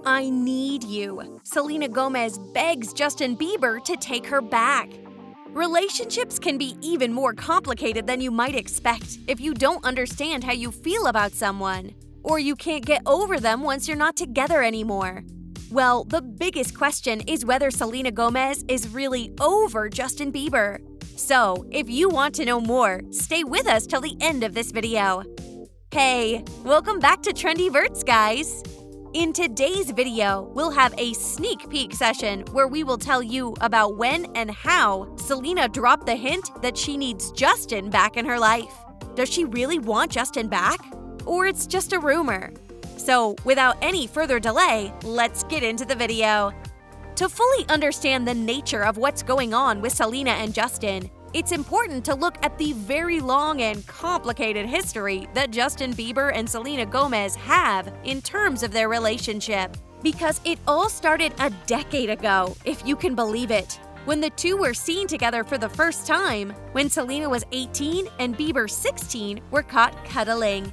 I need you. Selena Gomez begs Justin Bieber to take her back. Relationships can be even more complicated than you might expect if you don't understand how you feel about someone, or you can't get over them once you're not together anymore. Well, the biggest question is whether Selena Gomez is really over Justin Bieber. So, if you want to know more, stay with us till the end of this video. Hey, welcome back to Trendy Verts, guys! In today's video, we'll have a sneak peek session where we will tell you about when and how Selena dropped the hint that she needs Justin back in her life. Does she really want Justin back? Or it's just a rumor? So, without any further delay, let's get into the video. To fully understand the nature of what's going on with Selena and Justin, it's important to look at the very long and complicated history that Justin Bieber and Selena Gomez have in terms of their relationship. Because it all started a decade ago, if you can believe it, when the two were seen together for the first time, when Selena was 18 and Bieber 16 were caught cuddling.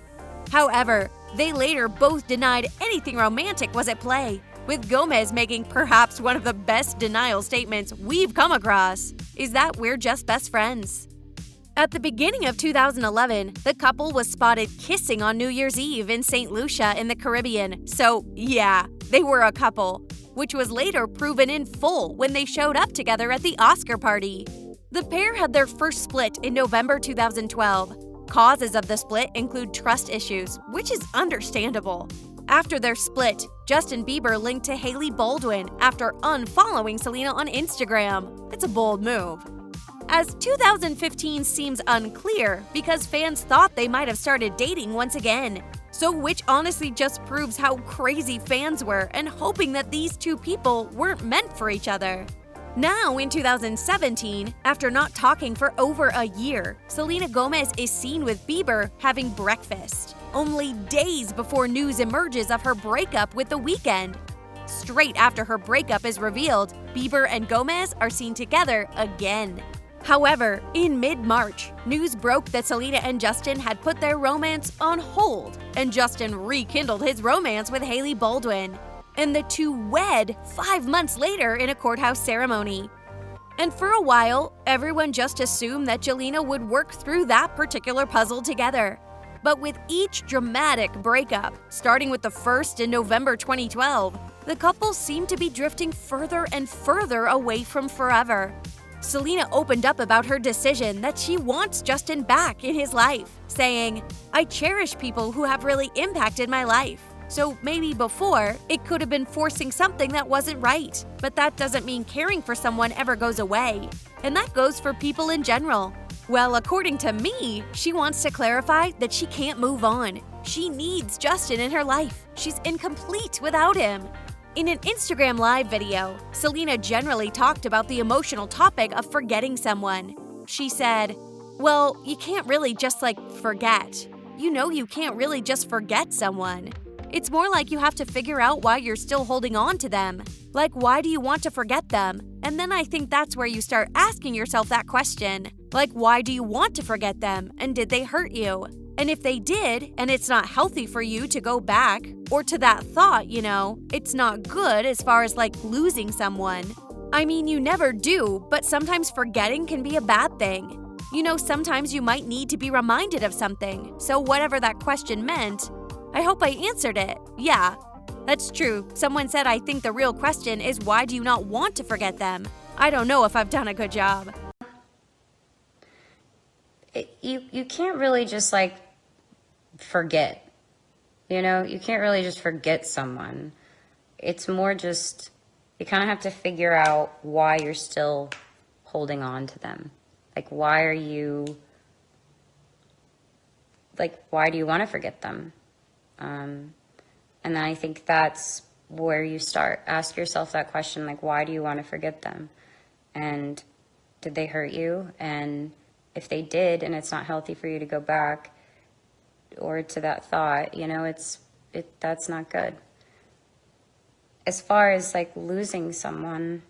However, they later both denied anything romantic was at play, with Gomez making perhaps one of the best denial statements we've come across, is that we're just best friends. At the beginning of 2011, the couple was spotted kissing on New Year's Eve in St. Lucia in the Caribbean, so yeah, they were a couple, which was later proven in full when they showed up together at the Oscar party. The pair had their first split in November 2012. Causes of the split include trust issues, which is understandable. After their split, Justin Bieber linked to Hailey Baldwin after unfollowing Selena on Instagram. It's a bold move. As 2015 seems unclear because fans thought they might have started dating once again. So which honestly just proves how crazy fans were and hoping that these two people weren't meant for each other. Now, in 2017, after not talking for over a year, Selena Gomez is seen with Bieber having breakfast, only days before news emerges of her breakup with The Weeknd. Straight after her breakup is revealed, Bieber and Gomez are seen together again. However, in mid-March, news broke that Selena and Justin had put their romance on hold, and Justin rekindled his romance with Hailey Baldwin. And the two wed 5 months later in a courthouse ceremony. And for a while, everyone just assumed that Jelena would work through that particular puzzle together. But with each dramatic breakup, starting with the first in November 2012, the couple seemed to be drifting further and further away from forever. Selena opened up about her decision that she wants Justin back in his life, saying, "I cherish people who have really impacted my life. So maybe before, it could have been forcing something that wasn't right, but that doesn't mean caring for someone ever goes away. And that goes for people in general." Well, according to me, she wants to clarify that she can't move on. She needs Justin in her life. She's incomplete without him. In an Instagram Live video, Selena generally talked about the emotional topic of forgetting someone. She said, "Well, you can't really just forget. You can't really just forget someone. It's more like you have to figure out why you're still holding on to them. Like, why do you want to forget them? And then I think that's where you start asking yourself that question. Like, why do you want to forget them? And did they hurt you? And if they did, and it's not healthy for you to go back, or to that thought, it's not good as far as losing someone. I mean, you never do, but sometimes forgetting can be a bad thing. Sometimes you might need to be reminded of something. So whatever that question meant, I hope I answered it. Yeah, that's true. Someone said I think the real question is why do you not want to forget them? I don't know if I've done a good job. You can't really just forget. You can't really just forget someone. It's more just you kind of have to figure out why you're still holding on to them. Why do you want to forget them? And then I think that's where you start. Ask yourself that question, why do you want to forget them? And did they hurt you? And if they did, and it's not healthy for you to go back or to that thought, that's not good. As far as losing someone,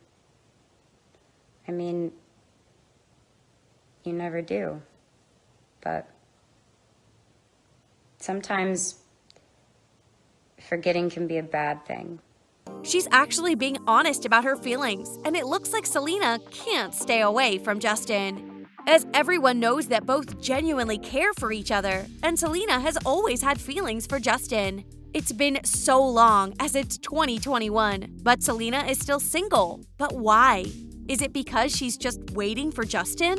I mean, you never do. But sometimes forgetting can be a bad thing. She's actually being honest about her feelings, and it looks like Selena can't stay away from Justin. As everyone knows that both genuinely care for each other, and Selena has always had feelings for Justin. It's been so long, as it's 2021, but Selena is still single. But why? Is it because she's just waiting for Justin?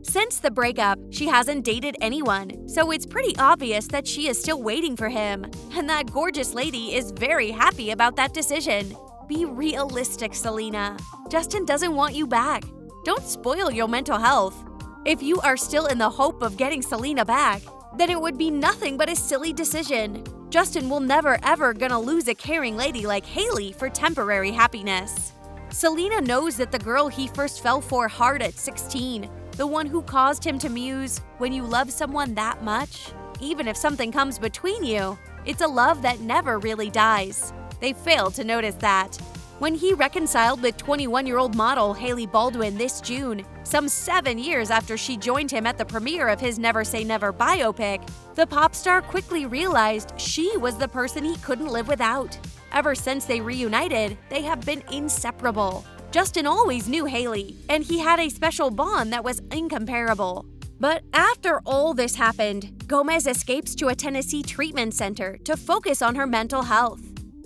Since the breakup, she hasn't dated anyone, so it's pretty obvious that she is still waiting for him. And that gorgeous lady is very happy about that decision. Be realistic, Selena. Justin doesn't want you back. Don't spoil your mental health. If you are still in the hope of getting Selena back, then it would be nothing but a silly decision. Justin will never ever gonna lose a caring lady like Hailey for temporary happiness. Selena knows that the girl he first fell for hard at 16, the one who caused him to muse, when you love someone that much, even if something comes between you, it's a love that never really dies. They failed to notice that. When he reconciled with 21-year-old model Hailey Baldwin this June, some 7 years after she joined him at the premiere of his Never Say Never biopic, the pop star quickly realized she was the person he couldn't live without. Ever since they reunited, they have been inseparable. Justin always knew Hailey, and he had a special bond that was incomparable. But after all this happened, Gomez escapes to a Tennessee treatment center to focus on her mental health.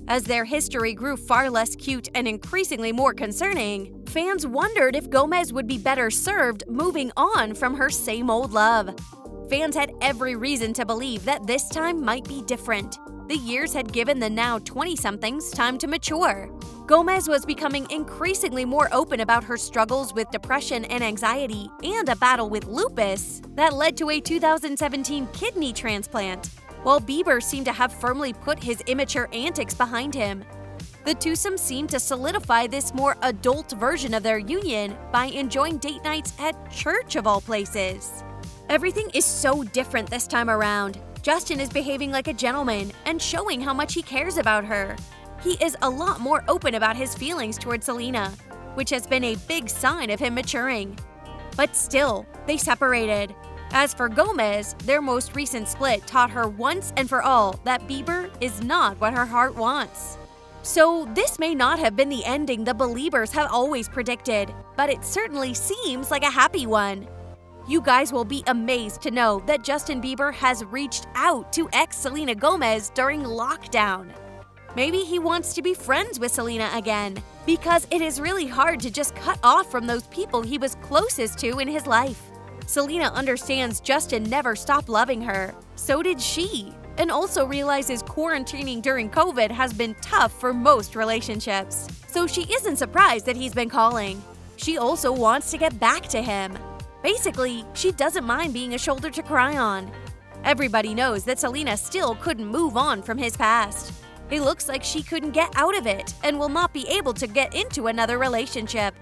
As their history grew far less cute and increasingly more concerning, fans wondered if Gomez would be better served moving on from her same old love. Fans had every reason to believe that this time might be different. The years had given the now 20-somethings time to mature. Gomez was becoming increasingly more open about her struggles with depression and anxiety and a battle with lupus that led to a 2017 kidney transplant, while Bieber seemed to have firmly put his immature antics behind him. The twosome seemed to solidify this more adult version of their union by enjoying date nights at church of all places. Everything is so different this time around. Justin is behaving like a gentleman and showing how much he cares about her. He is a lot more open about his feelings towards Selena, which has been a big sign of him maturing. But still, they separated. As for Gomez, their most recent split taught her once and for all that Bieber is not what her heart wants. So this may not have been the ending the Beliebers have always predicted, but it certainly seems like a happy one. You guys will be amazed to know that Justin Bieber has reached out to ex-Selena Gomez during lockdown. Maybe he wants to be friends with Selena again, because it is really hard to just cut off from those people he was closest to in his life. Selena understands Justin never stopped loving her, so did she, and also realizes quarantining during COVID has been tough for most relationships, so she isn't surprised that he's been calling. She also wants to get back to him. Basically, she doesn't mind being a shoulder to cry on. Everybody knows that Selena still couldn't move on from his past. It looks like she couldn't get out of it and will not be able to get into another relationship.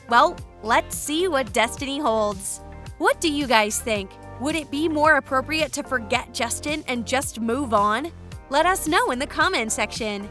Well, let's see what destiny holds. What do you guys think? Would it be more appropriate to forget Justin and just move on? Let us know in the comment section.